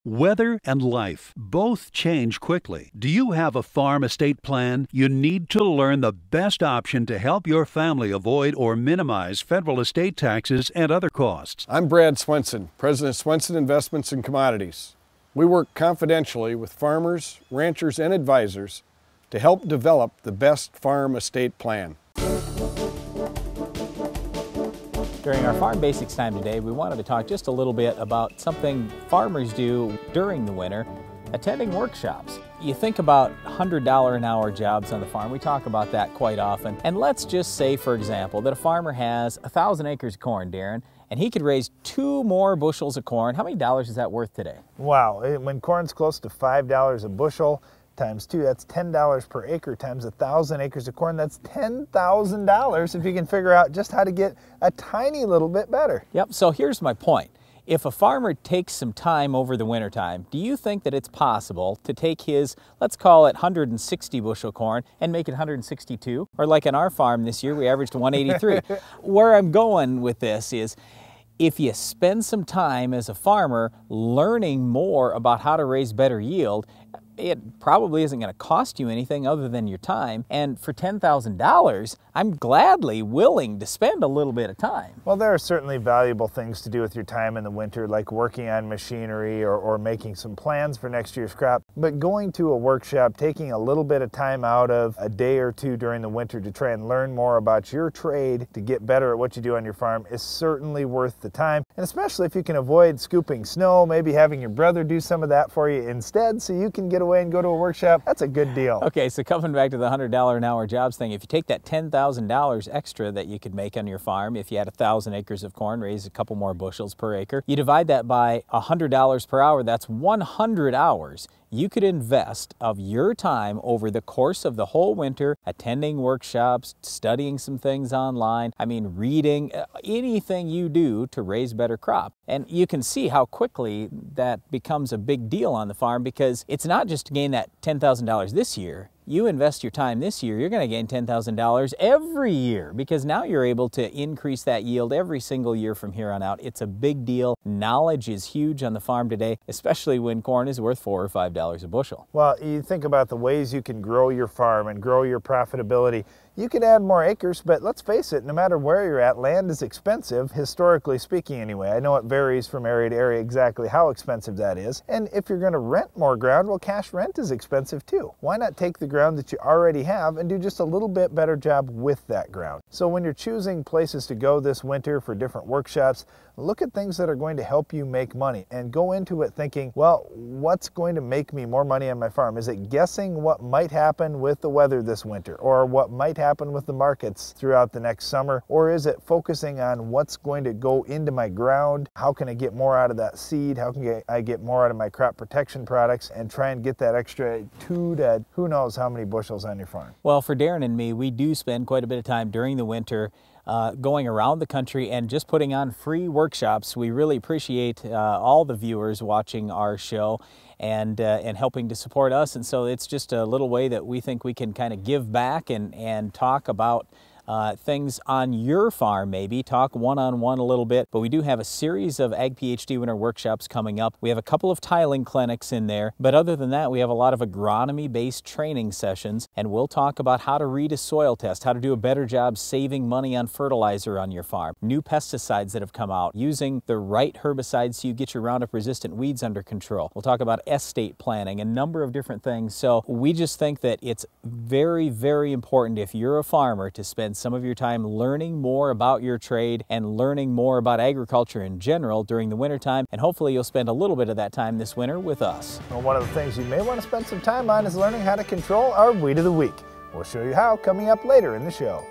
Weather and life both change quickly. Do you have a farm estate plan? You need to learn the best option to help your family avoid or minimize federal estate taxes and other costs. I'm Brad Swenson, President of Swenson Investments and Commodities. We work confidentially with farmers, ranchers, and advisors to help develop the best farm estate plan. During our Farm Basics time today, we wanted to talk just a little bit about something farmers do during the winter, attending workshops. You think about $100 an hour jobs on the farm. We talk about that quite often. And let's just say, for example, that a farmer has 1,000 acres of corn, Darren, and he could raise 2 more bushels of corn. How many dollars is that worth today? Wow, when corn's close to $5 a bushel, times 2, that's $10 per acre times 1,000 acres of corn. That's $10,000 if you can figure out just how to get a tiny little bit better. Yep, so here's my point. If a farmer takes some time over the wintertime, do you think that it's possible to take his, let's call it 160 bushel corn and make it 162? Or like on our farm this year, we averaged 183. Where I'm going with this is, if you spend some time as a farmer learning more about how to raise better yield, it probably isn't going to cost you anything other than your time. And for $10,000, I'm gladly willing to spend a little bit of time. Well, there are certainly valuable things to do with your time in the winter, like working on machinery or making some plans for next year's crop. But going to a workshop, taking a little bit of time out of a day or two during the winter to try and learn more about your trade, to get better at what you do on your farm, is certainly worth the time. And especially if you can avoid scooping snow, maybe having your brother do some of that for you instead so you can get away and go to a workshop, that's a good deal. Okay, so coming back to the $100 an hour jobs thing, if you take that $10,000 extra that you could make on your farm, if you had 1,000 acres of corn, raise a couple more bushels per acre, you divide that by $100 per hour, that's 100 hours you could invest of your time over the course of the whole winter, attending workshops, studying some things online, reading, anything you do to raise better crop. And you can see how quickly that becomes a big deal on the farm, because it's not just to gain that $10,000 this year. You invest your time this year, you're going to gain $10,000 every year, because now you're able to increase that yield every single year from here on out. It's a big deal. Knowledge is huge on the farm today, especially when corn is worth $4 or $5 a bushel. Well, you think about the ways you can grow your farm and grow your profitability. You could add more acres, but let's face it, no matter where you're at, land is expensive, historically speaking anyway. I know it varies from area to area exactly how expensive that is. And if you're going to rent more ground, well, cash rent is expensive too. Why not take the ground that you already have and do just a little bit better job with that ground? So when you're choosing places to go this winter for different workshops, look at things that are going to help you make money and go into it thinking, well, what's going to make me more money on my farm? Is it guessing what might happen with the weather this winter, or what might happen with the markets throughout the next summer? Or is it focusing on what's going to go into my ground? How can I get more out of that seed? How can I get more out of my crop protection products and try and get that extra 2 to who knows how many bushels on your farm? Well, for Darren and me, we do spend quite a bit of time during the winter going around the country and just putting on free workshops. We really appreciate all the viewers watching our show and helping to support us. And so it's just a little way that we think we can kind of give back and talk about things on your farm, maybe talk one-on-one a little bit. But we do have a series of Ag PhD winter workshops coming up. We have a couple of tiling clinics in there, but other than that, we have a lot of agronomy-based training sessions, and we'll talk about how to read a soil test, how to do a better job saving money on fertilizer on your farm, new pesticides that have come out, using the right herbicides so you get your Roundup resistant weeds under control. We'll talk about estate planning, a number of different things. So we just think that it's very, very important, if you're a farmer, to spend some of your time learning more about your trade and learning more about agriculture in general during the wintertime, and hopefully you'll spend a little bit of that time this winter with us. Well, one of the things you may want to spend some time on is learning how to control our weed of the week. We'll show you how coming up later in the show.